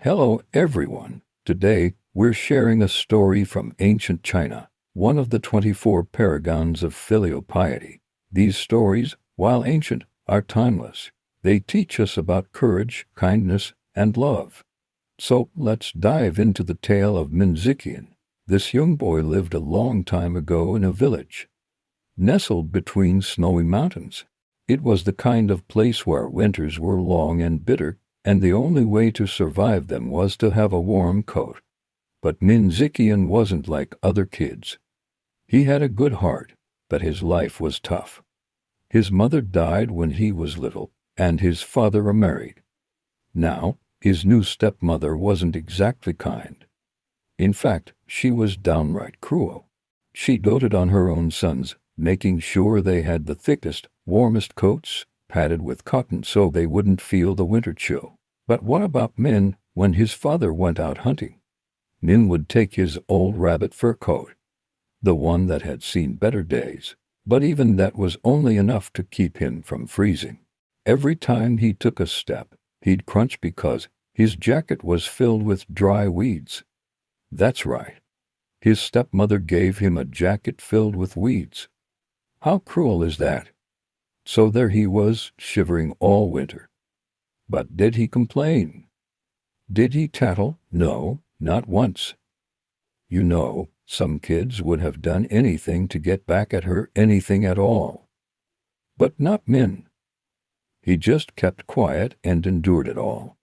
Hello everyone. Today, we're sharing a story from ancient China, one of the 24 paragons of filial piety. These stories, while ancient, are timeless. They teach us about courage, kindness, and love. So, let's dive into the tale of Ziqian. This young boy lived a long time ago in a village, nestled between snowy mountains. It was the kind of place where winters were long and bitter, and the only way to survive them was to have a warm coat. But Ziqian wasn't like other kids. He had a good heart, but his life was tough. His mother died when he was little, and his father remarried. Now, his new stepmother wasn't exactly kind. In fact, she was downright cruel. She doted on her own sons, making sure they had the thickest, warmest coats, padded with cotton so they wouldn't feel the winter chill. But what about Min when his father went out hunting? Min would take his old rabbit fur coat, the one that had seen better days, but even that was only enough to keep him from freezing. Every time he took a step, he'd crunch because his jacket was filled with dry weeds. That's right. His stepmother gave him a jacket filled with weeds. How cruel is that? So there he was, shivering all winter. But did he complain? Did he tattle? No, not once. Some kids would have done anything to get back at her, anything at all. But not Min. He just kept quiet and endured it all.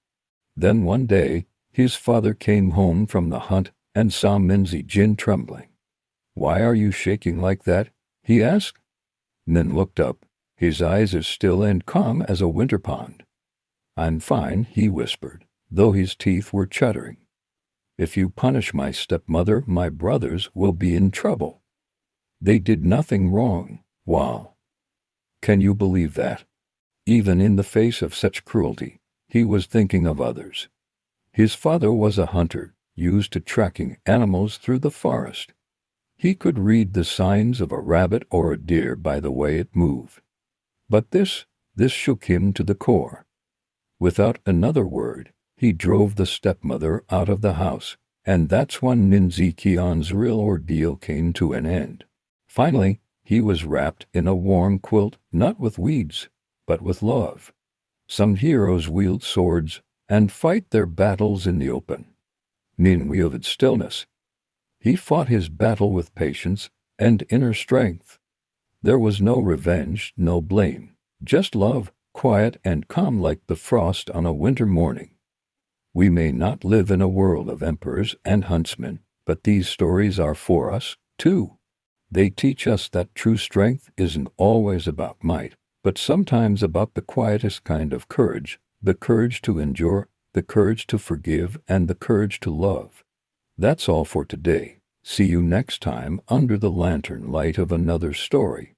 Then one day, his father came home from the hunt and saw Ziqian trembling. "Why are you shaking like that?" he asked. Min looked up, his eyes as still and calm as a winter pond. "I'm fine," he whispered, though his teeth were chattering. "If you punish my stepmother, my brothers will be in trouble. They did nothing wrong." Wow! Can you believe that? Even in the face of such cruelty, he was thinking of others. His father was a hunter, used to tracking animals through the forest. He could read the signs of a rabbit or a deer by the way it moved. But this shook him to the core. Without another word, he drove the stepmother out of the house, and that's when Ziqian's real ordeal came to an end. Finally, he was wrapped in a warm quilt, not with weeds, but with love. Some heroes wield swords and fight their battles in the open. Min wielded stillness. He fought his battle with patience and inner strength. There was no revenge, no blame, just love, quiet and calm like the frost on a winter morning. We may not live in a world of emperors and huntsmen, but these stories are for us, too. They teach us that true strength isn't always about might, but sometimes about the quietest kind of courage, the courage to endure, the courage to forgive, and the courage to love. That's all for today. See you next time under the lantern light of another story.